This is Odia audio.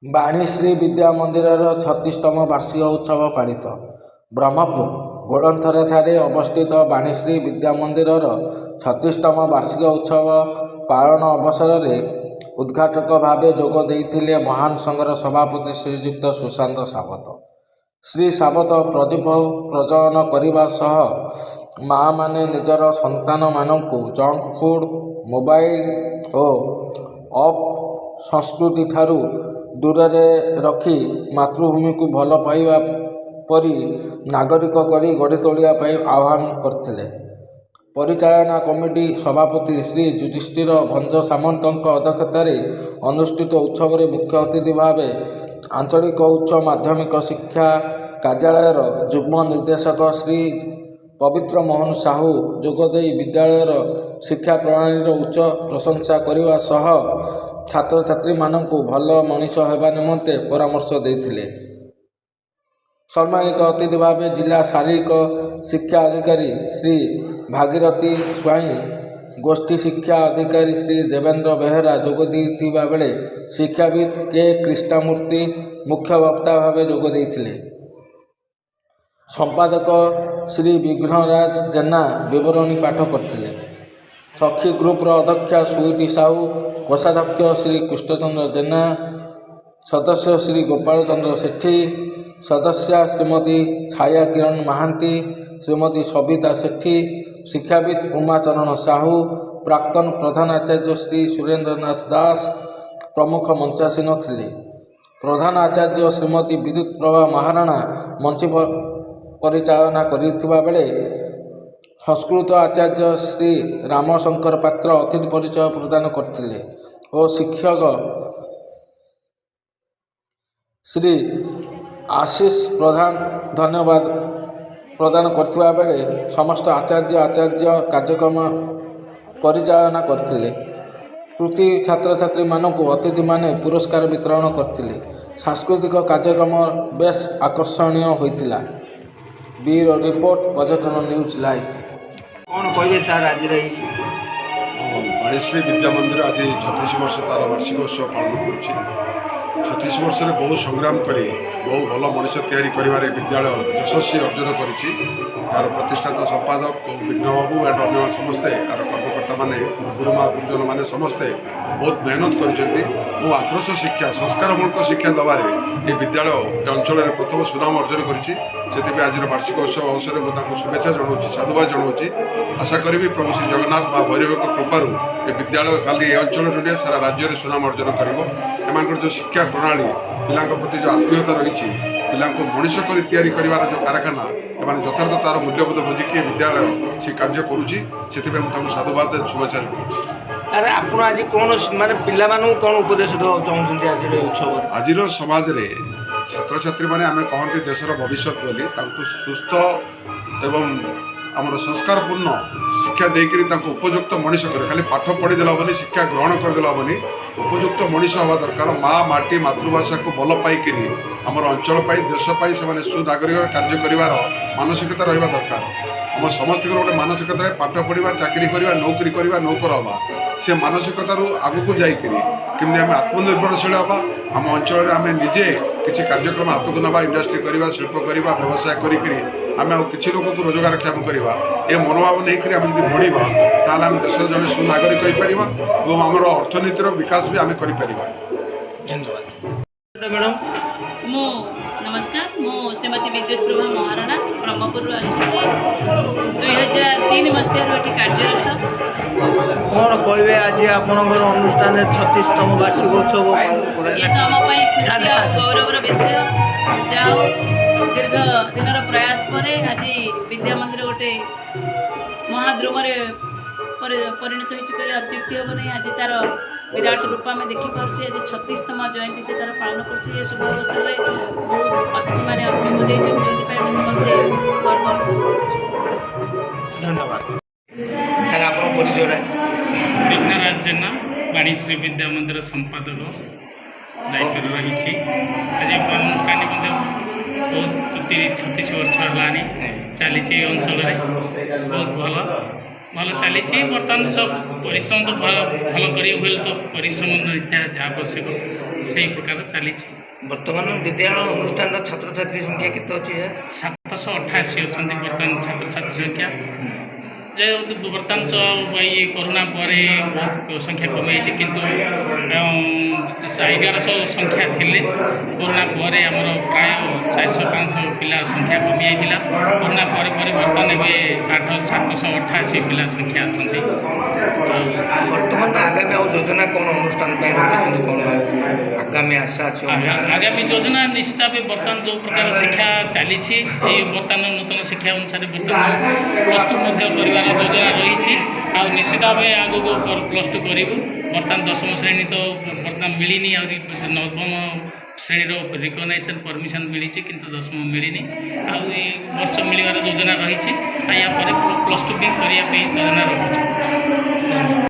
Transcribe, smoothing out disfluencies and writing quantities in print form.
ବାଣୀଶ୍ରୀ ବିଦ୍ୟା ମନ୍ଦିରର 36ତମ ବାର୍ଷିକ ଉତ୍ସବ ପାଳିତ। ବ୍ରହ୍ମପୁର ଗୋଳନ୍ଥରଠାରେ ଅବସ୍ଥିତ ବାଣୀଶ୍ରୀ ବିଦ୍ୟା ମନ୍ଦିରର 36ତମ ବାର୍ଷିକ ଉତ୍ସବ ପାଳନ ଅବସରରେ ଉଦ୍ଘାଟକ ଭାବେ ଯୋଗ ଦେଇଥିଲେ ମହାନ ସଂଘର ସଭାପତି ଶ୍ରୀଯୁକ୍ତ ସୁଶାନ୍ତ ସାବତ। ଶ୍ରୀ ସାବତ ପ୍ରଦୀପ ପ୍ରଜ୍ୱଳନ କରିବା ସହ ମାଆମାନେ ନିଜର ସନ୍ତାନମାନଙ୍କୁ ଜଙ୍କ ଫୁଡ୍, ମୋବାଇଲ ଓ ଅପସଂସ୍କୃତିଠାରୁ ଦୂରରେ ରଖି ମାତୃଭୂମିକୁ ଭଲ ପାଇବା ପରି ନାଗରିକ କରି ଗଢ଼ି ତୋଳିବା ପାଇଁ ଆହ୍ୱାନ କରିଥିଲେ। ପରିଚାଳନା କମିଟି ସଭାପତି ଶ୍ରୀ ଯୁଧିଷ୍ଠିର ଭଞ୍ଜ ସାମନ୍ତଙ୍କ ଅଧ୍ୟକ୍ଷତାରେ ଅନୁଷ୍ଠିତ ଉତ୍ସବରେ ମୁଖ୍ୟ ଅତିଥି ଭାବେ ଆଞ୍ଚଳିକ ଉଚ୍ଚ ମାଧ୍ୟମିକ ଶିକ୍ଷା କାର୍ଯ୍ୟାଳୟର ଯୁଗ୍ମ ନିର୍ଦ୍ଦେଶକ ଶ୍ରୀ ପବିତ୍ର ମୋହନ ସାହୁ ଯୋଗଦେଇ ବିଦ୍ୟାଳୟର ଶିକ୍ଷା ପ୍ରଣାଳୀର ଉଚ୍ଚ ପ୍ରଶଂସା କରିବା ସହ ଛାତ୍ରଛାତ୍ରୀମାନଙ୍କୁ ଭଲ ମଣିଷ ହେବା ନିମନ୍ତେ ପରାମର୍ଶ ଦେଇଥିଲେ। ସମ୍ମାନିତ ଅତିଥି ଭାବେ ଜିଲ୍ଲା ଶାରୀରିକ ଶିକ୍ଷା ଅଧିକାରୀ ଶ୍ରୀ ଭାଗୀରଥୀ ସ୍ୱାଇଁ, ଗୋଷ୍ଠୀ ଶିକ୍ଷା ଅଧିକାରୀ ଶ୍ରୀ ଦେବେନ୍ଦ୍ର ବେହେରା ଯୋଗ ଦେଇଥିବା ବେଳେ ଶିକ୍ଷାବିତ୍ କେ କ୍ରିଷ୍ଣାମୂର୍ତ୍ତି ମୁଖ୍ୟ ବକ୍ତା ଭାବେ ଯୋଗ ଦେଇଥିଲେ। ସମ୍ପାଦକ ଶ୍ରୀ ବିଘ୍ନରାଜ ଜେନା ବିବରଣୀ ପାଠ କରିଥିଲେ। ସଖୀ ଗ୍ରୁପର ଅଧ୍ୟକ୍ଷା ସୁଇଟି ସାହୁ, କୋଷାଧ୍ୟକ୍ଷ ଶ୍ରୀ କୃଷ୍ଣଚନ୍ଦ୍ର ଜେନା, ସଦସ୍ୟ ଶ୍ରୀ ଗୋପାଳ ଚନ୍ଦ୍ର ସେଠୀ, ସଦସ୍ୟା ଶ୍ରୀମତୀ ଛାୟା କିରଣ ମହାନ୍ତି, ଶ୍ରୀମତୀ ସବିତା ସେଠୀ, ଶିକ୍ଷାବିତ୍ ଉମାଚରଣ ସାହୁ, ପ୍ରାକ୍ତନ ପ୍ରଧାନ ଆଚାର୍ଯ୍ୟ ଶ୍ରୀ ସୁରେନ୍ଦ୍ରନାଥ ଦାସ ପ୍ରମୁଖ ମଞ୍ଚାସୀନ ଥିଲେ। ପ୍ରଧାନ ଆଚାର୍ଯ୍ୟ ଶ୍ରୀମତୀ ବିଦ୍ୟୁତ୍ ପ୍ରଭା ମହାରଣା ମଞ୍ଚ ପରିଚାଳନା କରିଥିବା ବେଳେ ସଂସ୍କୃତ ଆଚାର୍ଯ୍ୟ ଶ୍ରୀ ରାମଶଙ୍କର ପାତ୍ର ଅତିଥି ପରିଚୟ ପ୍ରଦାନ କରିଥିଲେ ଓ ଶିକ୍ଷକ ଶ୍ରୀ ଆଶିଷ ପ୍ରଧାନ ଧନ୍ୟବାଦ ପ୍ରଦାନ କରିଥିବା ବେଳେ ସମସ୍ତ ଆଚାର୍ଯ୍ୟ କାର୍ଯ୍ୟକ୍ରମ ପରିଚାଳନା କରିଥିଲେ। କୃତି ଛାତ୍ରଛାତ୍ରୀମାନଙ୍କୁ ଅତିଥିମାନେ ପୁରସ୍କାର ବିତରଣ କରିଥିଲେ। ସାଂସ୍କୃତିକ କାର୍ଯ୍ୟକ୍ରମ ବେଶ୍ ଆକର୍ଷଣୀୟ ହୋଇଥିଲା। ବ୍ୟୁରୋ ରିପୋର୍ଟ, ପର୍ଯ୍ୟଟନ ନ୍ୟୁଜ ଲାଇଭ୍। କ'ଣ କହିବେ ସାର୍ ଆଜିର ଏଇ ବାଣୀଶ୍ରୀ ବିଦ୍ୟା ମନ୍ଦିର ଆଜି 36 ବର୍ଷ ତାର ବାର୍ଷିକ ଉତ୍ସବ ପାଳନ କରୁଛି। 36 ବର୍ଷରେ ବହୁ ସଂଗ୍ରାମ କରି ବହୁ ଭଲ ମଣିଷ ତିଆରି କରିବାରେ ବିଦ୍ୟାଳୟ ଯଶସ୍ୱୀ ଅର୍ଜନ କରିଛି। ଏହାର ପ୍ରତିଷ୍ଠାତା ସମ୍ପାଦକ ବିଘ୍ନବାବୁ ଏବଂ ଅନ୍ୟ ସମସ୍ତେ ଏହାର କର୍ମକର୍ତ୍ତାମାନେ, ଗୁରୁମା ଗୁରୁଜନମାନେ ସମସ୍ତେ ବହୁତ ମେହନତ କରିଛନ୍ତି। ମୁଁ ଆଦର୍ଶ ଶିକ୍ଷା, ସଂସ୍କାରମୂଳକ ଶିକ୍ଷା ଦେବାରେ ଏ ବିଦ୍ୟାଳୟ ଏ ଅଞ୍ଚଳରେ ପ୍ରଥମ ସୁନାମ ଅର୍ଜନ କରିଛି। ସେଥିପାଇଁ ଆଜିର ବାର୍ଷିକ ଉତ୍ସବ ଅବସରରେ ମୁଁ ତାଙ୍କୁ ଶୁଭେଚ୍ଛା ଜଣାଉଛି, ସାଧୁବାଦ ଜଣାଉଛି। ଆଶା କରିବି ପ୍ରଭୁ ଶ୍ରୀ ଜଗନ୍ନାଥ ମା ଭୈରବଙ୍କ କୃପାରୁ ଏ ବିଦ୍ୟାଳୟ ଖାଲି ଏ ଅଞ୍ଚଳରେ ନୁହେଁ ସାରା ରାଜ୍ୟରେ ସୁନାମ ଅର୍ଜନ କରିବ। ଏମାନଙ୍କର ଯେଉଁ ଶିକ୍ଷା ପ୍ରଣାଳୀ, ପିଲାଙ୍କ ପ୍ରତି ଯେଉଁ ଆତ୍ମୀୟତା ରହିଛି, ପିଲାଙ୍କୁ ମଣିଷ କରି ତିଆରି କରିବାର ଯେଉଁ କାରଖାନା, ଏମାନେ ଯଥାର୍ଥ ତା'ର ମୂଲ୍ୟବୋଧ ବୁଝିକି ଏ ବିଦ୍ୟାଳୟ ସେ କାର୍ଯ୍ୟ କରୁଛି। ସେଥିପାଇଁ ମୁଁ ତାଙ୍କୁ ସାଧୁବାଦ ଶୁଭେଚ୍ଛା ଜଣାଉଛି। ଆରେ ଆପଣ ଆଜି କ'ଣ ମାନେ ପିଲାମାନଙ୍କୁ କ'ଣ ଉପଦେଶ ଦେବାକୁ ଚାହୁଁଛନ୍ତି ଆଜିର ଏହି ଉତ୍ସବରେ? ଆଜିର ସମାଜରେ ଛାତ୍ରଛାତ୍ରୀମାନେ ଆମେ କହନ୍ତି ଦେଶର ଭବିଷ୍ୟତ ବୋଲି, ତାଙ୍କୁ ସୁସ୍ଥ ଏବଂ ଆମର ସଂସ୍କାରପୂର୍ଣ୍ଣ ଶିକ୍ଷା ଦେଇକରି ତାଙ୍କୁ ଉପଯୁକ୍ତ ମଣିଷ କରେ। ଖାଲି ପାଠ ପଢ଼ିଦେଲା ହେବନି, ଶିକ୍ଷା ଗ୍ରହଣ କରିଦେଲା ହେବନି, ଉପଯୁକ୍ତ ମଣିଷ ହେବା ଦରକାର। ମା ମାଟି ମାତୃଭାଷାକୁ ଭଲ ପାଇକରି ଆମର ଅଞ୍ଚଳ ପାଇଁ, ଦେଶ ପାଇଁ ସେମାନେ ସୁନାଗରିକ କାର୍ଯ୍ୟ କରିବାର ମାନସିକତା ରହିବା ଦରକାର। ଆମ ସମସ୍ତଙ୍କର ଗୋଟେ ମାନସିକତାରେ ପାଠ ପଢ଼ିବା, ଚାକିରି କରିବା, ନୌକରି କରିବା, ନୌକର ହେବା। ସେ ମାନସିକତାରୁ ଆଗକୁ ଯାଇକରି କେମିତି ଆମେ ଆତ୍ମନିର୍ଭରଶୀଳ ହେବା, ଆମ ଅଞ୍ଚଳରେ ଆମେ ନିଜେ କିଛି କାର୍ଯ୍ୟକ୍ରମ ହାତକୁ ନେବା, ଇଣ୍ଡଷ୍ଟ୍ରି କରିବା, ଶିଳ୍ପ କରିବା, ବ୍ୟବସାୟ କରିକରି ଆମେ ଆଉ କିଛି ଲୋକଙ୍କୁ ରୋଜଗାରକ୍ଷମ କରିବା। ଏ ମନୋଭାବ ନେଇକରି ଆମେ ଯଦି ବଢ଼ିବା, ତାହେଲେ ଆମେ ଦେଶର ଜଣେ ସୁନାଗରିକ ହୋଇପାରିବା ଏବଂ ଆମର ଅର୍ଥନୀତିର ବିକାଶ ବି ଆମେ କରିପାରିବା। ଧନ୍ୟବାଦ ମ୍ୟାଡ଼ାମ୍। ନମସ୍କାର, ମୁଁ ଶ୍ରୀମତୀ ବିଦ୍ୟୁତ୍ ପ୍ରଭା ମହାରଣା ବ୍ରହ୍ମପୁରରୁ ଆସିଛି। 2003 ମସିହାରୁ ଏଠି କାର୍ଯ୍ୟରତ। କ'ଣ କହିବେ ଆଜି ଆପଣଙ୍କର ଅନୁଷ୍ଠାନରେ 36ତମ ବାର୍ଷିକ ଉତ୍ସବ? ଇଏ ତ ଆମ ପାଇଁ ଖୁସି ଆଉ ଗୌରବର ବିଷୟ। ଯାହା ହଉ, ଦୀର୍ଘ ଦିନର ପ୍ରୟାସ ପରେ ଆଜି ବିଦ୍ୟା ମନ୍ଦିର ଗୋଟେ ମହାଦ୍ରୁମରେ ପରିଣତ ହୋଇଛି କହିଲେ ଅତ୍ୟୁକ୍ତି ହେବ ନାହିଁ। ଆଜି ତା'ର ବିରାଟ ରୂପ ଆମେ ଦେଖିପାରୁଛେ। ଆଜି 36ତମ ଜୟନ୍ତୀ ସେ ତା'ର ପାଳନ କରୁଛି। ଏ ଶୁଭ ଅବସରରେ ବହୁତ ଅତିଥିମାନେ ଯୋଗ ଦେଇଛନ୍ତି, ଯେଉଁଥିପାଇଁ ଆମେ ସମସ୍ତେ ଗର୍ବ ଅନୁଭବ କରୁଛୁ। ଧନ୍ୟବାଦ ସାର୍। ଆପଣଙ୍କ ପରିଚୟଟା? ବିଘ୍ନରାଜ ଜେନା, ବାଣୀଶ୍ରୀ ବିଦ୍ୟା ମନ୍ଦିର ସମ୍ପାଦକ ଦାୟିତ୍ୱରେ ରହିଛି। ଆଜି ଅନୁଷ୍ଠାନ ମଧ୍ୟ ବହୁତ 36 ବର୍ଷ ହେଲାଣି ଚାଲିଛି। ଏ ଅଞ୍ଚଳରେ ବହୁତ ଭଲ ଚାଲିଛି। ବର୍ତ୍ତମାନ ସବୁ ପରିଶ୍ରମ ତ ଭଲ କରିବାକୁ ହେଲେ ତ ପରିଶ୍ରମ ନିହାତି ଆବଶ୍ୟକ ସେହି ପ୍ରକାର ଚାଲିଛି। ବର୍ତ୍ତମାନ ବିଦ୍ୟାଳୟ ଅନୁଷ୍ଠାନର ଛାତ୍ରଛାତ୍ରୀ ସଂଖ୍ୟା କେତେ ଅଛି? 788 ଅଛନ୍ତି ବର୍ତ୍ତମାନ ଛାତ୍ରଛାତ୍ରୀ ସଂଖ୍ୟା। ଯେ ବର୍ତ୍ତମାନ ଏଇ କରୋନା ପରେ ବହୁତ ସଂଖ୍ୟା କମିଯାଇଛି, କିନ୍ତୁ 1100 ସଂଖ୍ୟା ଥିଲେ କରୋନା ପରେ ଆମର ପ୍ରାୟ 400-500 ପିଲା ସଂଖ୍ୟା କମିଯାଇଥିଲା। କରୋନା ପରେ ବର୍ତ୍ତମାନ ଏବେ 788 ପିଲା ସଂଖ୍ୟା ଅଛନ୍ତି। ବର୍ତ୍ତମାନ ଆଗାମୀ ଆଉ ଯୋଜନା କ'ଣ ଅନୁଷ୍ଠାନ ପାଇଁ ରଖିଛନ୍ତି? କ'ଣ ଆଗାମୀ ଆଶା ଅଛି? ଆଗାମୀ ଯୋଜନା ନିଶ୍ଚିତ ଭାବେ ବର୍ତ୍ତମାନ ଯେଉଁ ପ୍ରକାର ଶିକ୍ଷା ଚାଲିଛି, ଏଇ ବର୍ତ୍ତମାନ ନୂତନ ଶିକ୍ଷା ଅନୁସାରେ ବର୍ତ୍ତମାନ +2 ମଧ୍ୟ କରିବାର ଯୋଜନା ରହିଛି। ଆଉ ନିଶ୍ଚିତ ଭାବେ ଆଗକୁ +2 କରିବୁ। ବର୍ତ୍ତମାନ 10ମ ଶ୍ରେଣୀ ତ ବର୍ତ୍ତମାନ ମିଳିନି, ଆହୁରି 9ମ ଶ୍ରେଣୀର ରିକଗ୍ନାଇଜେସନ୍ ପରମିସନ୍ ମିଳିଛି, କିନ୍ତୁ 10ମ ମିଳିନି। ଆଉ ଏ ବର୍ଷ ମିଳିବାର ଯୋଜନା ରହିଛି। ୟା ପରେ +2 ବି କରିବା ପାଇଁ ଯୋଜନା ରହୁଛି।